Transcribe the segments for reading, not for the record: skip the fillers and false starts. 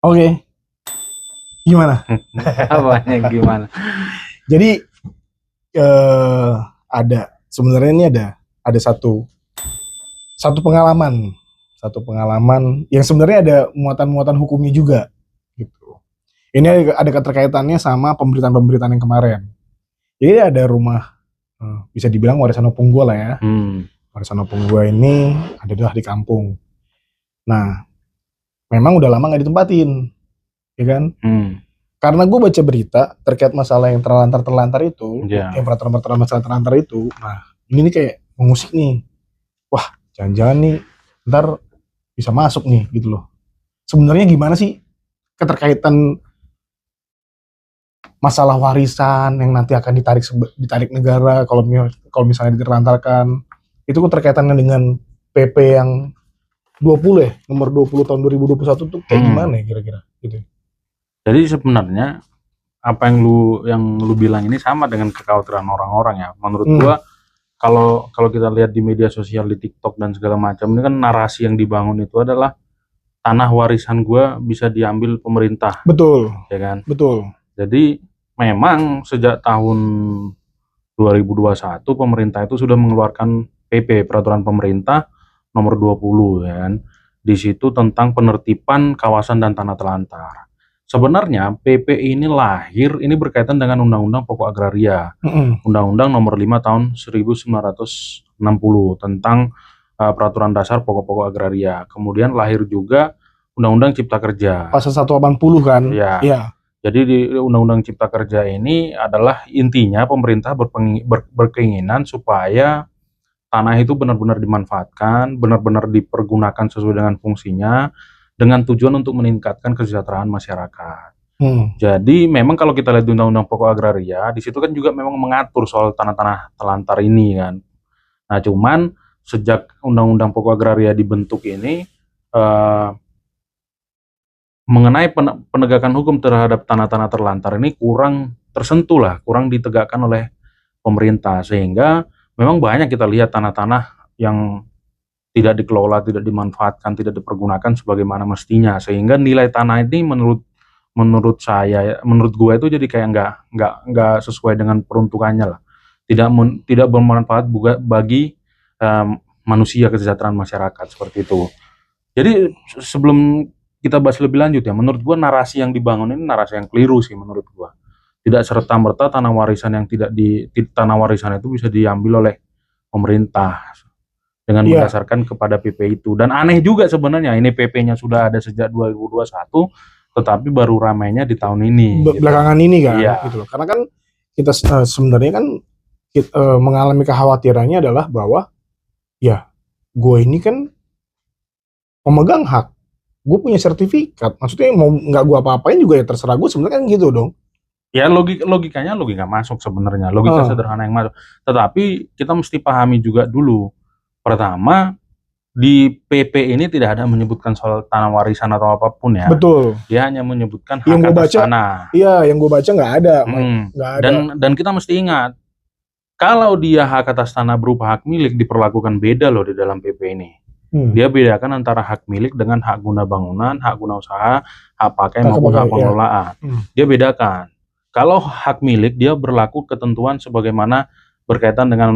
Oke, gimana? Apanya gimana? Jadi ada sebenarnya ini ada satu pengalaman yang sebenarnya ada muatan-muatan hukumnya juga gitu. Ini ada keterkaitannya sama pemberitaan-pemberitaan yang kemarin. Jadi ada rumah bisa dibilang warisan opung gua lah ya. Warisan opung gua ini adalah di kampung. Nah, memang udah lama nggak ditempatin, ya kan? Karena gue baca berita terkait masalah yang terlantar itu, yang peraturan-peraturan masalah terlantar itu, nah ini nih kayak mengusik nih. Wah, jangan-jangan nih ntar bisa masuk nih gitu loh. Sebenarnya gimana sih keterkaitan masalah warisan yang nanti akan ditarik negara kalau misalnya diterlantarkan, itu keterkaitannya dengan PP yang 20 ya, nomor 20 tahun 2021 tuh kayak gimana ya kira-kira gitu. Jadi sebenarnya apa yang lu bilang ini sama dengan kekhawatiran orang-orang ya. Menurut gua kalau kita lihat di media sosial, di TikTok dan segala macam, ini kan narasi yang dibangun itu adalah tanah warisan gua bisa diambil pemerintah. Betul. Ya kan? Betul. Jadi memang sejak tahun 2021 pemerintah itu sudah mengeluarkan PP, peraturan pemerintah nomor 20 ya kan. Di situ tentang penertiban kawasan dan tanah terlantar. Sebenarnya PP ini lahir, ini berkaitan dengan Undang-Undang Pokok Agraria. Undang-Undang nomor 5 tahun 1960 tentang peraturan dasar pokok-pokok agraria. Kemudian lahir juga Undang-Undang Cipta Kerja. Pasal 180 kan? Iya. Iya. Jadi di Undang-Undang Cipta Kerja ini adalah intinya pemerintah berkeinginan supaya tanah itu benar-benar dimanfaatkan, benar-benar dipergunakan sesuai dengan fungsinya, dengan tujuan untuk meningkatkan kesejahteraan masyarakat. Jadi memang kalau kita lihat di Undang-Undang Pokok Agraria, di situ kan juga memang mengatur soal tanah-tanah terlantar ini kan. Nah cuman sejak Undang-Undang Pokok Agraria dibentuk ini, mengenai penegakan hukum terhadap tanah-tanah terlantar ini kurang tersentuh lah, kurang ditegakkan oleh pemerintah, sehingga memang banyak kita lihat tanah-tanah yang tidak dikelola, tidak dimanfaatkan, tidak dipergunakan sebagaimana mestinya, sehingga nilai tanah ini menurut gue itu jadi kayak nggak sesuai dengan peruntukannya lah, tidak bermanfaat bagi manusia, kesejahteraan masyarakat seperti itu. Jadi sebelum kita bahas lebih lanjut ya, menurut gua narasi yang dibangun ini narasi yang keliru sih menurut gua. Tidak serta-merta tanah warisan yang tanah warisan itu bisa diambil oleh pemerintah dengan berdasarkan kepada PP itu. Dan aneh juga sebenarnya, ini PP-nya sudah ada sejak 2021 tetapi baru ramainya di tahun ini. Belakangan ini kan, gitu loh. Karena kan kita sebenarnya kan mengalami kekhawatirannya adalah bahwa ya gue ini kan pemegang hak, gue punya sertifikat, maksudnya mau nggak gue apa-apain juga ya terserah gue, sebenarnya kan gitu dong. Ya logikanya logika masuk sebenarnya, logika sederhana yang masuk. Tetapi kita mesti pahami juga dulu, pertama di PP ini tidak ada menyebutkan soal tanah warisan atau apapun ya. Betul. Dia hanya menyebutkan hak atas tanah. Iya, yang gue baca nggak ada. Nggak ada. Dan kita mesti ingat, kalau dia hak atas tanah berupa hak milik diperlakukan beda loh di dalam PP ini. Dia bedakan antara hak milik dengan hak guna bangunan, hak guna usaha, hak pakai maupun hak pengelolaan. Dia bedakan. Kalau hak milik dia berlaku ketentuan sebagaimana berkaitan dengan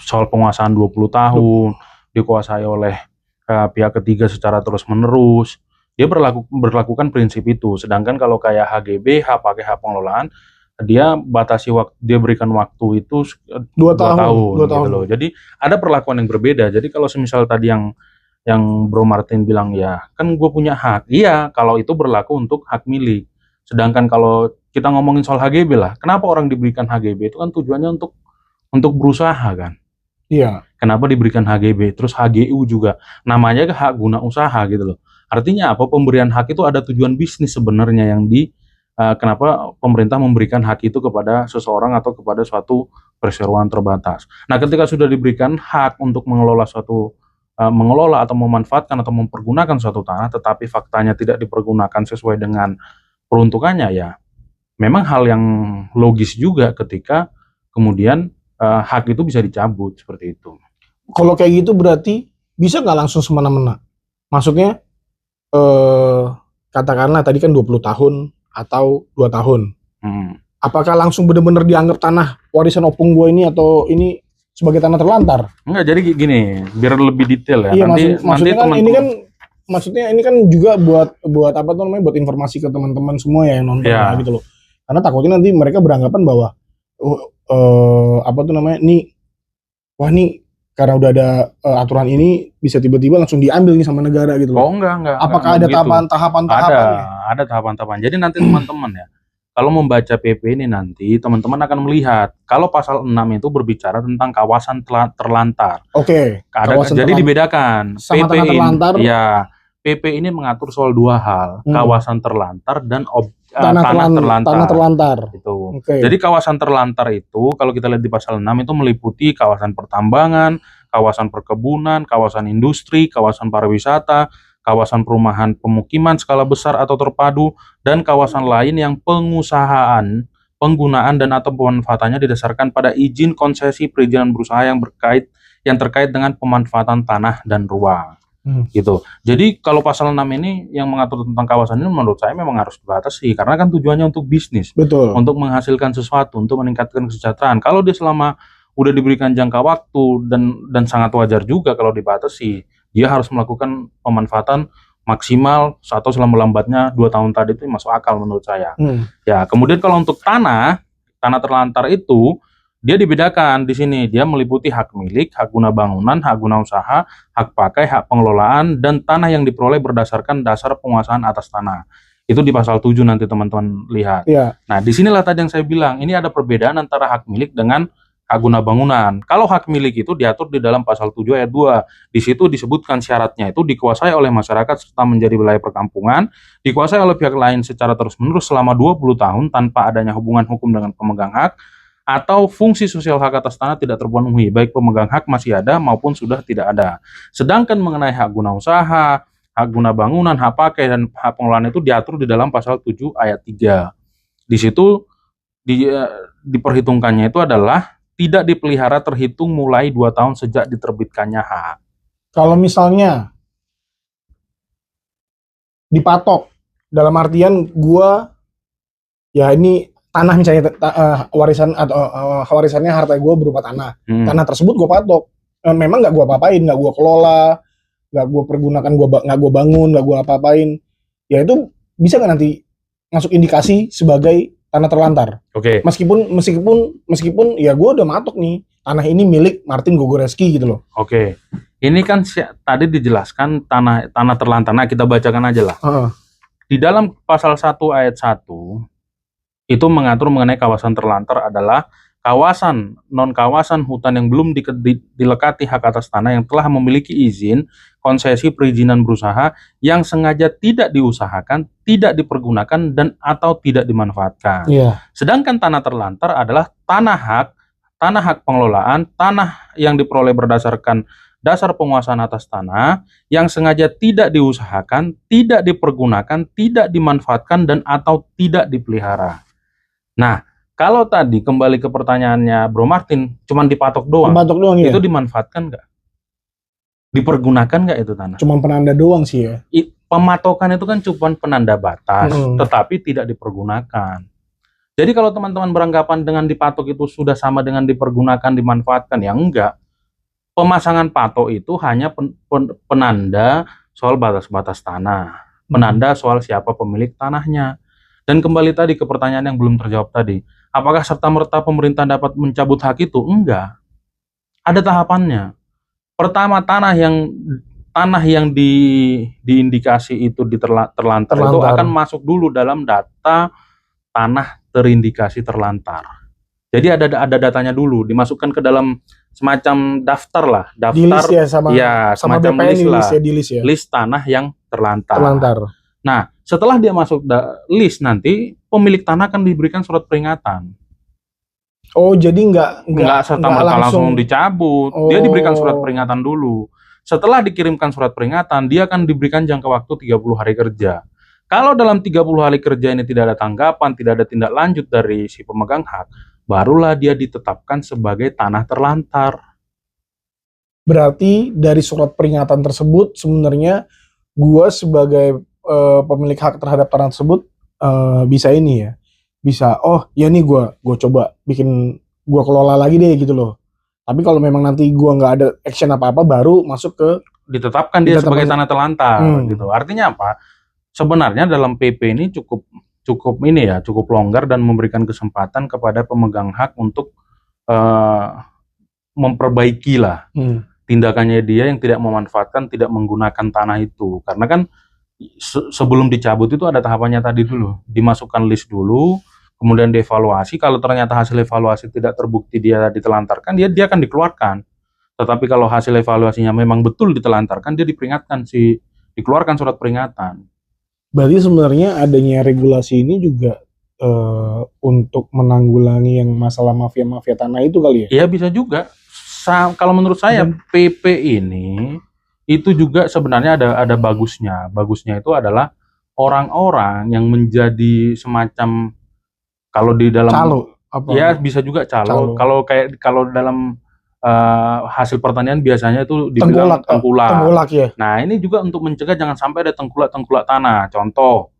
soal penguasaan 20 tahun, dikuasai oleh pihak ketiga secara terus-menerus. Dia berlakukan prinsip itu. Sedangkan kalau kayak HGB, hak pakai hak pengelolaan, dia batasi waktu, dia berikan waktu itu 2 tahun gitu loh. Jadi ada perlakuan yang berbeda. Jadi kalau semisal tadi yang Bro Martin bilang ya kan gue punya hak, iya kalau itu berlaku untuk hak milik. Sedangkan kalau kita ngomongin soal HGB lah, kenapa orang diberikan HGB itu kan tujuannya untuk berusaha kan. Iya. Kenapa diberikan HGB? Terus HGU juga namanya hak guna usaha gitu loh. Artinya apa? Pemberian hak itu ada tujuan bisnis sebenarnya yang kenapa pemerintah memberikan hak itu kepada seseorang atau kepada suatu perseroan terbatas. Nah, ketika sudah diberikan hak untuk mengelola mengelola atau memanfaatkan atau mempergunakan suatu tanah, tetapi faktanya tidak dipergunakan sesuai dengan peruntukannya, ya memang hal yang logis juga ketika kemudian hak itu bisa dicabut seperti itu. Kalau kayak gitu berarti bisa nggak langsung semena-mena? Maksudnya katakanlah tadi kan 20 tahun atau 2 tahun. Apakah langsung benar-benar dianggap tanah warisan opung gua ini atau ini sebagai tanah terlantar? Enggak, jadi gini, biar lebih detail ya. Iya, nanti maksudnya kan teman-teman, ini kan maksudnya ini kan juga buat apa tuh namanya, buat informasi ke teman-teman semua ya yang nonton Ya. lah gitu loh. Karena takutnya nanti mereka beranggapan bahwa apa tuh namanya, wah nih karena udah ada aturan ini bisa tiba-tiba langsung diambil nih sama negara gitu oh loh. enggak Apakah ada begitu. tahapan-tahapannya? Ada tahapan-tahapan. Jadi nanti teman-teman ya, kalau membaca PP ini nanti teman-teman akan melihat kalau pasal 6 itu berbicara tentang kawasan Oke. Jadi Kawasan dibedakan. sama tanah terlantar. Ya, PP ini mengatur soal dua hal, kawasan terlantar dan tanah terlantar. Itu. Jadi kawasan terlantar itu kalau kita lihat di pasal 6 itu meliputi kawasan pertambangan, kawasan perkebunan, kawasan industri, kawasan pariwisata, kawasan perumahan pemukiman skala besar atau terpadu, dan kawasan lain yang pengusahaan, penggunaan dan atau pemanfaatannya didasarkan pada izin konsesi perizinan berusaha yang terkait dengan pemanfaatan tanah dan ruang. Gitu. Jadi kalau pasal 6 ini yang mengatur tentang kawasan ini menurut saya memang harus dibatasi karena kan tujuannya untuk bisnis. Betul. Untuk menghasilkan sesuatu, untuk meningkatkan kesejahteraan. Kalau dia selama udah diberikan jangka waktu dan sangat wajar juga kalau dibatasi, dia harus melakukan pemanfaatan maksimal atau selama-lambatnya 2 tahun tadi itu masuk akal menurut saya. Ya, kemudian kalau untuk tanah terlantar itu dia dibedakan di sini. Dia meliputi hak milik, hak guna bangunan, hak guna usaha, hak pakai, hak pengelolaan, dan tanah yang diperoleh berdasarkan dasar penguasaan atas tanah. Itu di pasal 7 nanti teman-teman lihat. Ya. Nah, disinilah tadi yang saya bilang, ini ada perbedaan antara hak milik dengan hak guna bangunan. Kalau hak milik itu diatur di dalam pasal 7 ayat 2. Di situ disebutkan syaratnya itu dikuasai oleh masyarakat serta menjadi wilayah perkampungan, dikuasai oleh pihak lain secara terus-menerus selama 20 tahun tanpa adanya hubungan hukum dengan pemegang hak, atau fungsi sosial hak atas tanah tidak terpenuhi, baik pemegang hak masih ada maupun sudah tidak ada. Sedangkan mengenai hak guna usaha, hak guna bangunan, hak pakai, dan hak pengelolaan itu diatur di dalam pasal 7 ayat 3. Di situ diperhitungkannya itu adalah tidak dipelihara terhitung mulai 2 tahun sejak diterbitkannya hak. Kalau misalnya dipatok, dalam artian gua ya ini tanah misalnya warisan atau warisannya harta gue berupa tanah. Tanah tersebut gue patok. Memang nggak gue apa-apain, nggak gue kelola, nggak gue pergunakan, nggak gue bangun, nggak gue apa-apain. Ya itu bisa nggak nanti masuk indikasi sebagai tanah terlantar? Oke. Meskipun ya gue udah matok nih, tanah ini milik Martin Gogoreski gitu loh. Oke. Ini kan tadi dijelaskan tanah terlantar. Nah, kita bacakan aja lah. Di dalam pasal 1 ayat 1 itu mengatur mengenai kawasan terlantar adalah kawasan non-kawasan hutan yang belum dilekati hak atas tanah yang telah memiliki izin konsesi perizinan berusaha yang sengaja tidak diusahakan, tidak dipergunakan, dan atau tidak dimanfaatkan. Sedangkan tanah terlantar adalah tanah hak pengelolaan, tanah yang diperoleh berdasarkan dasar penguasaan atas tanah yang sengaja tidak diusahakan, tidak dipergunakan, tidak dimanfaatkan, dan atau tidak dipelihara. Nah, kalau tadi kembali ke pertanyaannya Bro Martin, cuman dipatok doang itu dimanfaatkan nggak? Dipergunakan nggak itu tanah? Cuman penanda doang sih ya. Pematokan itu kan cuma penanda batas, tetapi tidak dipergunakan. Jadi kalau teman-teman beranggapan dengan dipatok itu sudah sama dengan dipergunakan, dimanfaatkan, ya enggak. Pemasangan patok itu hanya penanda soal batas-batas tanah, penanda soal siapa pemilik tanahnya. Dan kembali tadi ke pertanyaan yang belum terjawab tadi, apakah serta-merta pemerintah dapat mencabut hak itu? Enggak. Ada tahapannya. Pertama, tanah yang diindikasi itu terlantar itu akan masuk dulu dalam data tanah terindikasi terlantar. Jadi ada datanya dulu, dimasukkan ke dalam semacam daftar lah, list ya, sama semacam BPN list lah, list tanah yang terlantar. Nah, setelah dia masuk list nanti, pemilik tanah akan diberikan surat peringatan. Oh, jadi nggak serta-merta langsung dicabut. Dia diberikan surat peringatan dulu. Setelah dikirimkan surat peringatan, dia akan diberikan jangka waktu 30 hari kerja. Kalau dalam 30 hari kerja ini tidak ada tanggapan, tidak ada tindak lanjut dari si pemegang hak, barulah dia ditetapkan sebagai tanah terlantar. Berarti dari surat peringatan tersebut sebenarnya gua sebagai pemilik hak terhadap tanah tersebut bisa ini ya, bisa oh ya nih gua coba bikin gua kelola lagi deh gitu loh. Tapi kalau memang nanti gua nggak ada action apa-apa baru masuk ke Ditetapkan dia sebagai tanah terlantar gitu. Artinya apa? Sebenarnya dalam PP ini cukup ini ya, cukup longgar dan memberikan kesempatan kepada pemegang hak untuk memperbaiki lah tindakannya dia yang tidak memanfaatkan, tidak menggunakan tanah itu. Karena kan sebelum dicabut itu ada tahapannya tadi dulu, dimasukkan list dulu, kemudian dievaluasi. Kalau ternyata hasil evaluasi tidak terbukti dia ditelantarkan, dia akan dikeluarkan. Tetapi kalau hasil evaluasinya memang betul ditelantarkan, dia diperingatkan dikeluarkan surat peringatan. Berarti sebenarnya adanya regulasi ini juga untuk menanggulangi yang masalah mafia-mafia tanah itu kali ya? Iya bisa juga. Kalau menurut saya PP ini itu juga sebenarnya ada bagusnya. Bagusnya itu adalah orang-orang yang menjadi semacam kalau di dalam calo apa? Ya bisa juga calo. Kalau dalam hasil pertanian biasanya itu dibilang tengkulak. Ya. Nah, ini juga untuk mencegah jangan sampai ada tengkulak tanah. Contoh,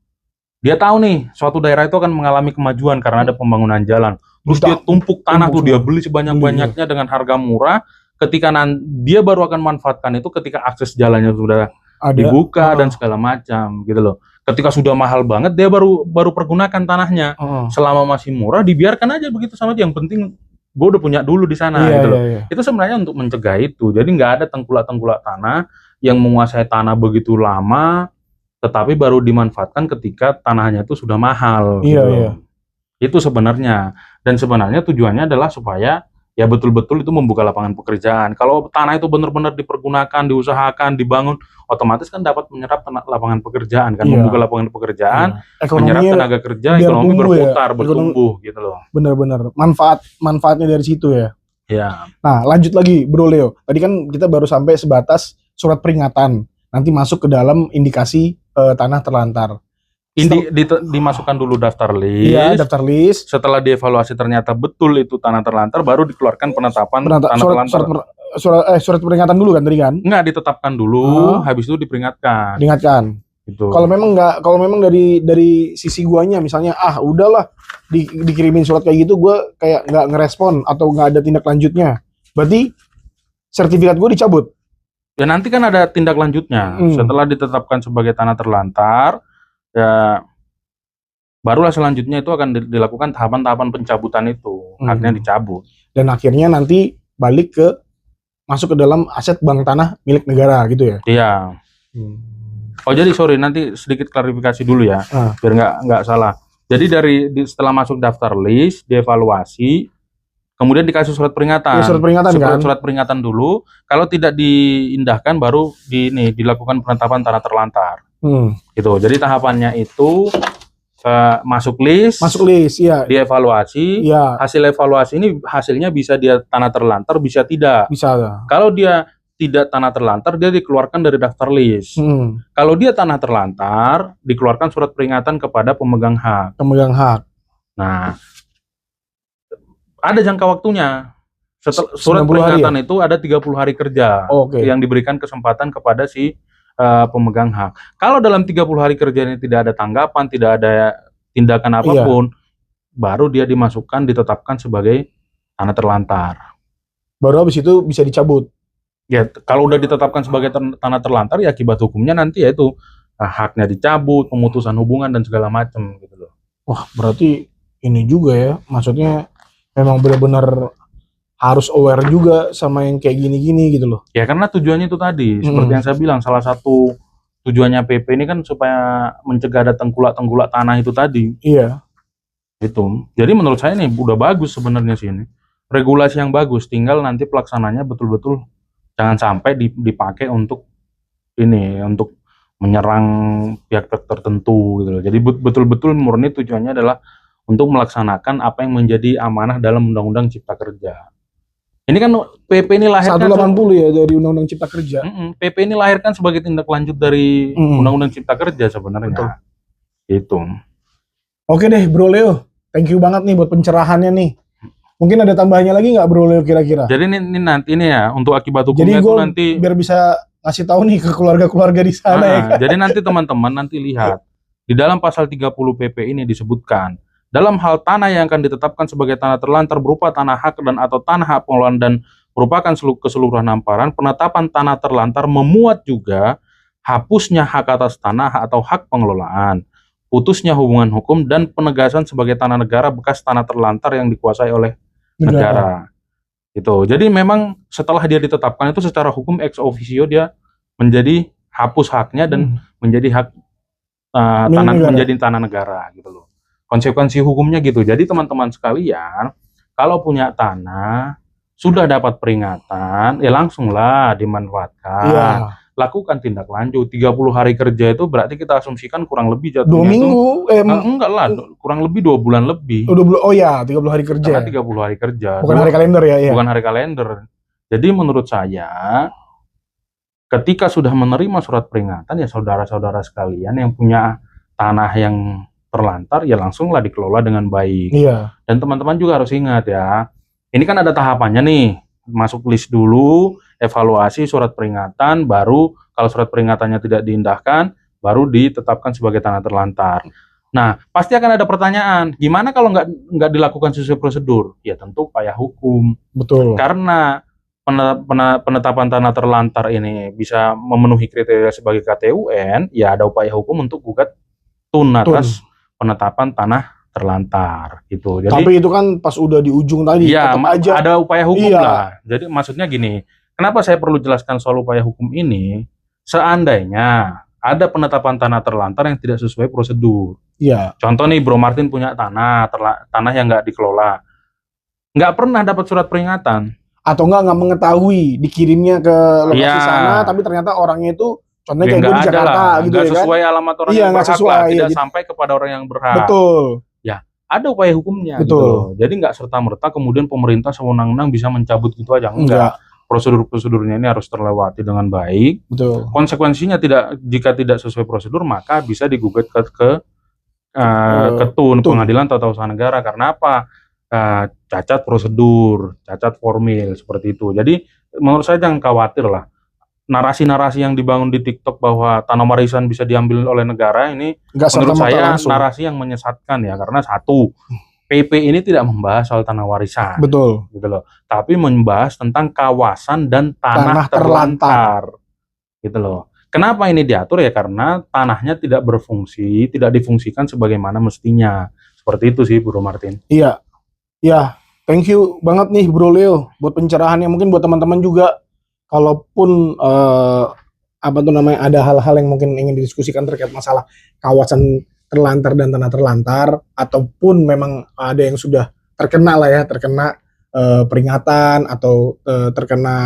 dia tahu nih suatu daerah itu akan mengalami kemajuan karena ada pembangunan jalan. Terus dia tumpuk tanah tuh, dia beli sebanyak-banyaknya dengan harga murah. Ketika dia baru akan manfaatkan itu ketika akses jalannya sudah dibuka dan segala macam gitu loh. Ketika sudah mahal banget dia baru pergunakan tanahnya. Selama masih murah dibiarkan aja begitu sama dia. Yang penting gue udah punya dulu di sana gitu loh. Itu sebenarnya untuk mencegah itu. Jadi nggak ada tengkulak tanah yang menguasai tanah begitu lama tetapi baru dimanfaatkan ketika tanahnya itu sudah mahal gitu. Itu sebenarnya. Dan sebenarnya tujuannya adalah supaya ya betul-betul itu membuka lapangan pekerjaan. Kalau tanah itu benar-benar dipergunakan, diusahakan, dibangun, otomatis kan dapat menyerap lapangan pekerjaan kan, membuka lapangan pekerjaan, menyerap tenaga kerja, ekonomi berputar, bertumbuh gitu loh. Benar-benar manfaatnya dari situ ya. Ya. Nah, lanjut lagi Bro Leo. Tadi kan kita baru sampai sebatas surat peringatan. Nanti masuk ke dalam indikasi tanah terlantar. Dimasukkan dulu daftar list. Iya, daftar list. Setelah dievaluasi ternyata betul itu tanah terlantar, baru dikeluarkan penetapan tanah terlantar. Surat peringatan dulu kan tadi kan? Enggak, ditetapkan dulu, habis itu diperingatkan. Gitu. Kalau memang dari sisi guanya misalnya udahlah dikirimin surat kayak gitu, gua kayak nggak ngerespon atau nggak ada tindak lanjutnya, berarti sertifikat gue dicabut. Ya nanti kan ada tindak lanjutnya. Setelah ditetapkan sebagai tanah terlantar, ya barulah selanjutnya itu akan dilakukan tahapan-tahapan pencabutan itu, haknya dicabut. Dan akhirnya nanti balik masuk ke dalam aset bank tanah milik negara gitu ya? Iya. Oh jadi sorry, nanti sedikit klarifikasi dulu ya, biar nggak salah. Jadi setelah masuk daftar list, dievaluasi, kemudian dikasih surat peringatan. Surat peringatan dulu. Kalau tidak diindahkan, baru dilakukan penetapan tanah terlantar. Gitu. Jadi tahapannya itu masuk list, ya. Dievaluasi, ya. Hasil evaluasi ini hasilnya bisa dia tanah terlantar, bisa tidak. Bisa. Kalau dia tidak tanah terlantar, dia dikeluarkan dari daftar list. Kalau dia tanah terlantar, dikeluarkan surat peringatan kepada pemegang hak. Nah, ada jangka waktunya. Surat peringatan itu ada 30 hari kerja yang diberikan kesempatan kepada si pemegang hak. Kalau dalam 30 hari kerja ini tidak ada tanggapan, tidak ada tindakan apapun, baru dia ditetapkan sebagai tanah terlantar. Baru habis itu bisa dicabut. Ya, kalau udah ditetapkan sebagai tanah terlantar, ya akibat hukumnya nanti yaitu haknya dicabut, pemutusan hubungan dan segala macam gitu loh. Wah, berarti ini juga ya, maksudnya memang benar-benar harus aware juga sama yang kayak gini-gini gitu loh. Ya karena tujuannya itu tadi, seperti yang saya bilang, salah satu tujuannya PP ini kan supaya mencegah ada tengkulak tanah itu tadi. Iya. Itu. Jadi menurut saya ini udah bagus sebenarnya sih ini. Regulasi yang bagus, tinggal nanti pelaksananya betul-betul jangan sampai dipakai untuk menyerang pihak tertentu gitu loh. Jadi betul-betul murni tujuannya adalah untuk melaksanakan apa yang menjadi amanah dalam Undang-Undang Cipta Kerja. Ini kan PP ini lahirkan 180 ya dari Undang-Undang Cipta Kerja. PP ini lahirkan sebagai tindak lanjut dari Undang-Undang Cipta Kerja sebenarnya. Betul. Itu. Oke deh Bro Leo, thank you banget nih buat pencerahannya nih. Mungkin ada tambahannya lagi nggak Bro Leo kira-kira? Jadi ini nanti ya untuk akibat hukumnya itu nanti biar bisa ngasih tahu nih ke keluarga-keluarga di sana ya kan? Jadi nanti teman-teman nanti lihat di dalam pasal 30 PP ini disebutkan dalam hal tanah yang akan ditetapkan sebagai tanah terlantar berupa tanah hak dan atau tanah hak pengelolaan dan merupakan keseluruhan hamparan, penetapan tanah terlantar memuat juga hapusnya hak atas tanah atau hak pengelolaan, putusnya hubungan hukum dan penegasan sebagai tanah negara bekas tanah terlantar yang dikuasai oleh negara. Gitu. Jadi memang setelah dia ditetapkan itu secara hukum ex officio dia menjadi hapus haknya dan menjadi hak menjadi tanah negara gitu loh. Konsekuensi hukumnya gitu. Jadi teman-teman sekalian, kalau punya tanah sudah dapat peringatan, ya langsunglah dimanfaatkan. Iya. Lakukan tindak lanjut. 30 hari kerja itu berarti kita asumsikan kurang lebih 2 jatuhnya minggu. Enggak lah, kurang lebih 2 bulan lebih. Oh ya, 30 hari kerja. Karena 30 hari kerja. Bukan hari kalender ya, ya. Bukan hari kalender. Jadi menurut saya, ketika sudah menerima surat peringatan, ya saudara-saudara sekalian yang punya tanah yang terlantar, ya langsunglah dikelola dengan baik. Iya. Dan teman-teman juga harus ingat ya, ini kan ada tahapannya nih. Masuk list dulu, evaluasi surat peringatan, baru kalau surat peringatannya tidak diindahkan, baru ditetapkan sebagai tanah terlantar. Nah, pasti akan ada pertanyaan, gimana kalau nggak dilakukan sesuai prosedur? Ya tentu upaya hukum. Betul. Karena penetapan tanah terlantar ini bisa memenuhi kriteria sebagai KTUN, ya ada upaya hukum untuk gugat tun atas penetapan tanah terlantar gitu. Jadi, tapi itu kan pas udah di ujung tadi, ya, tetap aja ada upaya hukum lah. Jadi maksudnya gini, kenapa saya perlu jelaskan soal upaya hukum ini? Seandainya ada penetapan tanah terlantar yang tidak sesuai prosedur. Iya. Contoh nih, Bro Martin punya tanah yang nggak dikelola, nggak pernah dapat surat peringatan. Atau nggak mengetahui dikirimnya ke lokasi sana, tapi ternyata orangnya itu contohnya kayak gue di Jakarta gitu ya kan. Nggak sesuai alamat orang yang berhak lah, tidak sampai kepada orang yang berhak. Betul. Ya, ada upaya hukumnya gitu loh. Jadi nggak serta-merta kemudian pemerintah sewenang-wenang bisa mencabut gitu aja. Enggak. Prosedur-prosedurnya ini harus terlewati dengan baik. Betul. Konsekuensinya jika tidak sesuai prosedur, maka bisa digugat ke Ketun, Pengadilan Tata Usaha Negara. Karena apa? Cacat prosedur, cacat formil, seperti itu. Jadi menurut saya jangan khawatir lah. Narasi-narasi yang dibangun di TikTok bahwa tanah warisan bisa diambil oleh negara ini menurut saya narasi yang menyesatkan ya, karena satu, PP ini tidak membahas soal tanah warisan. Betul. Gitu loh. Tapi membahas tentang kawasan dan tanah terlantar. Gitu loh. Kenapa ini diatur ya? Karena tanahnya tidak berfungsi, tidak difungsikan sebagaimana mestinya. Seperti itu sih, Bro Martin. Iya. Ya, thank you banget nih Bro Leo buat pencerahannya. Mungkin buat teman-teman juga, kalaupun ada hal-hal yang mungkin ingin didiskusikan terkait masalah kawasan terlantar dan tanah terlantar, ataupun memang ada yang sudah terkena peringatan atau terkena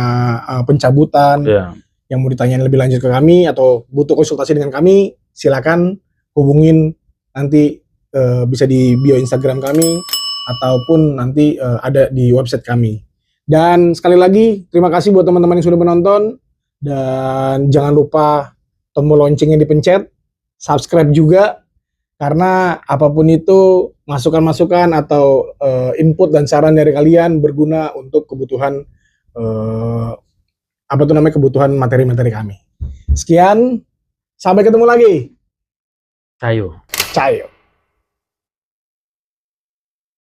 pencabutan, yang mau ditanyain lebih lanjut ke kami atau butuh konsultasi dengan kami, silakan hubungin nanti, bisa di bio Instagram kami ataupun nanti ada di website kami. Dan sekali lagi terima kasih buat teman-teman yang sudah menonton, dan jangan lupa tombol loncengnya dipencet, subscribe juga, karena apapun itu masukan-masukan atau input dan saran dari kalian berguna untuk kebutuhan kebutuhan materi-materi kami. Sekian, sampai ketemu lagi. Cayo.